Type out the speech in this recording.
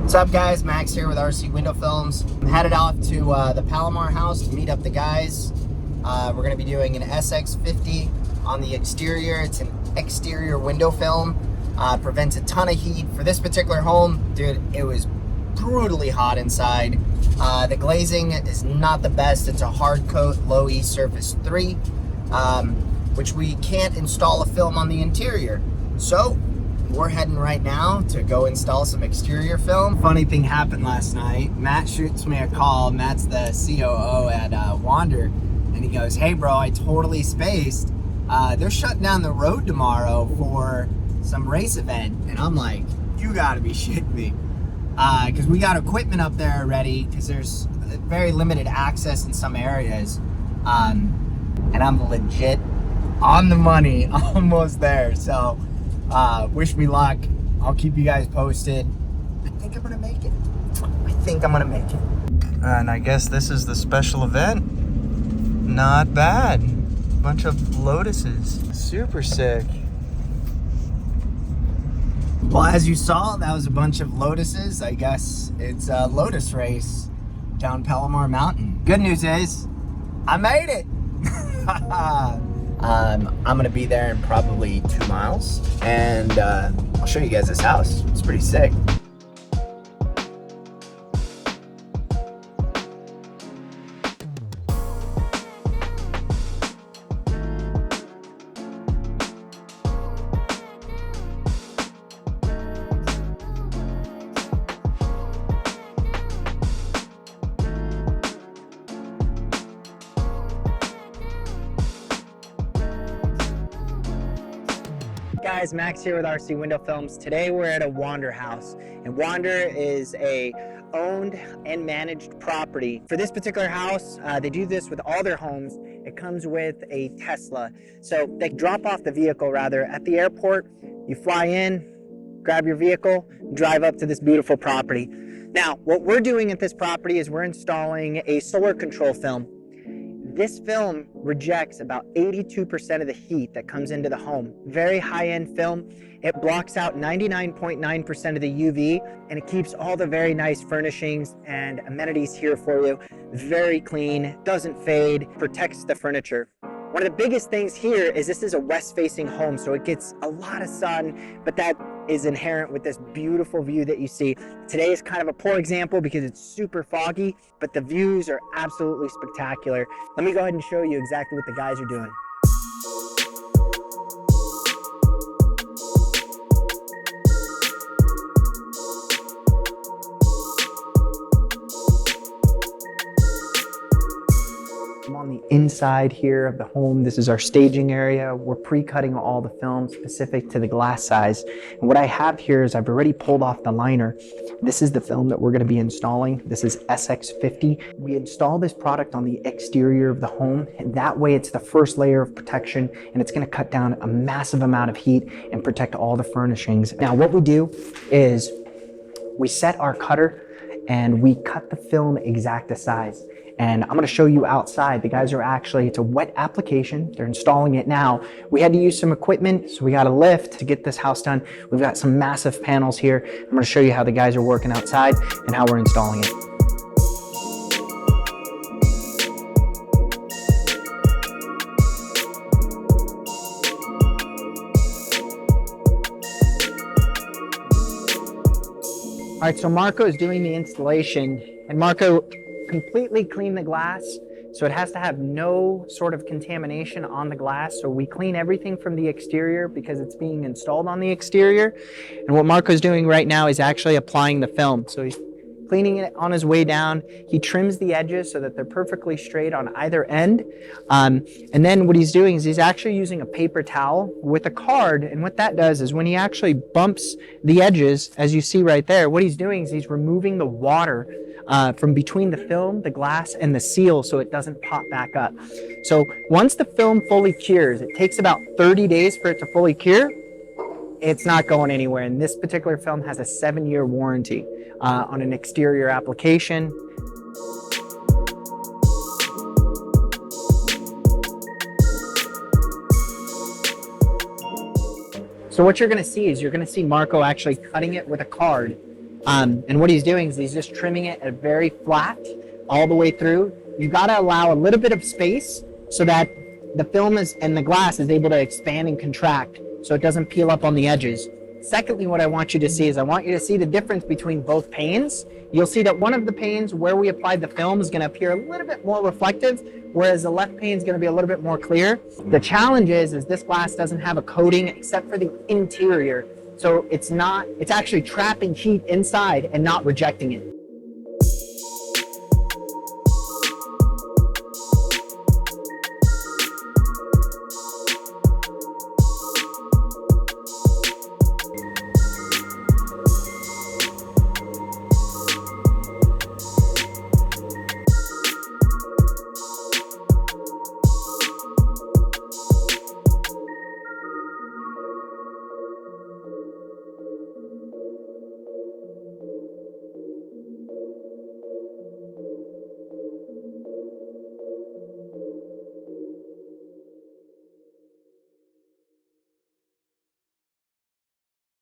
What's up, guys? Max here with RC Window Films. I'm headed off to the Palomar house to meet up the guys. We're going to be doing an SX50 on the exterior. It's an exterior window film. Prevents a ton of heat. For this particular home, dude, it was brutally hot inside. The glazing is not the best. It's a hard coat low E surface 3, which we can't install a film on the interior. So we're heading right now to go install some exterior film. Funny thing happened last night. Matt shoots me a call. Matt's the COO at Wander, and he goes, "Hey bro, I totally spaced. They're shutting down the road tomorrow for some race event." And I'm like, "You gotta be shitting me." Because we got equipment up there already, because there's very limited access in some areas. And I'm legit on the money, almost there. So wish me luck. I'll keep you guys posted. I think I'm gonna make it. And I guess this is the special event. Not bad. Bunch of lotuses. Super sick. Well, as you saw, that was a bunch of lotuses. I guess it's a lotus race down Palomar Mountain. Good news is, I made it. I'm gonna be there in probably 2 miles, and I'll show you guys this house. It's pretty sick. Guys, Max here with RC Window Films. Today we're at a Wander house, and Wander is a owned and managed property. For this particular house, they do this with all their homes. It comes with a Tesla. So they drop off the vehicle rather at the airport. You fly in, grab your vehicle, drive up to this beautiful property. Now, what we're doing at this property is we're installing a solar control film. This film rejects about 82% of the heat that comes into the home. Very high-end film. It blocks out 99.9% of the UV, and it keeps all the very nice furnishings and amenities here for you. Very clean, doesn't fade, protects the furniture. One of the biggest things here is this is a west-facing home, so it gets a lot of sun, but that is inherent with this beautiful view that you see. Today is kind of a poor example because it's super foggy, but the views are absolutely spectacular. Let me go ahead and show you exactly what the guys are doing. I'm on the inside here of the home. This is our staging area. We're pre-cutting all the film specific to the glass size. And what I have here is I've already pulled off the liner. This is the film that we're going to be installing. This is SX50. We install this product on the exterior of the home, and that way it's the first layer of protection, and it's going to cut down a massive amount of heat and protect all the furnishings. Now what we do is we set our cutter and we cut the film exact to size. And I'm going to show you outside. The guys are actually, it's a wet application. They're installing it now. We had to use some equipment, so we got a lift to get this house done. We've got some massive panels here. I'm going to show you how the guys are working outside and how we're installing it. All right, so Marco is doing the installation, and Marco completely clean the glass, so it has to have no sort of contamination on the glass. So we clean everything from the exterior because it's being installed on the exterior. And what Marco's doing right now is actually applying the film. So he's cleaning it on his way down. He trims the edges so that they're perfectly straight on either end. And then what he's doing is he's actually using a paper towel with a card. And what that does is when he actually bumps the edges, as you see right there, what he's doing is he's removing the water from between the film, the glass, and the seal so it doesn't pop back up. So once the film fully cures, it takes about 30 days for it to fully cure. It's not going anywhere. And this particular film has a 7-year warranty on an exterior application. So what you're going to see is you're going to see Marco actually cutting it with a card. And what he's doing is he's just trimming it at very flat all the way through. You've got to allow a little bit of space so that the film and the glass is able to expand and contract so it doesn't peel up on the edges. Secondly, what I want you to see is I want you to see the difference between both panes. You'll see that one of the panes where we applied the film is going to appear a little bit more reflective, whereas the left pane is going to be a little bit more clear. The challenge is this glass doesn't have a coating except for the interior. So it's actually trapping heat inside and not rejecting it.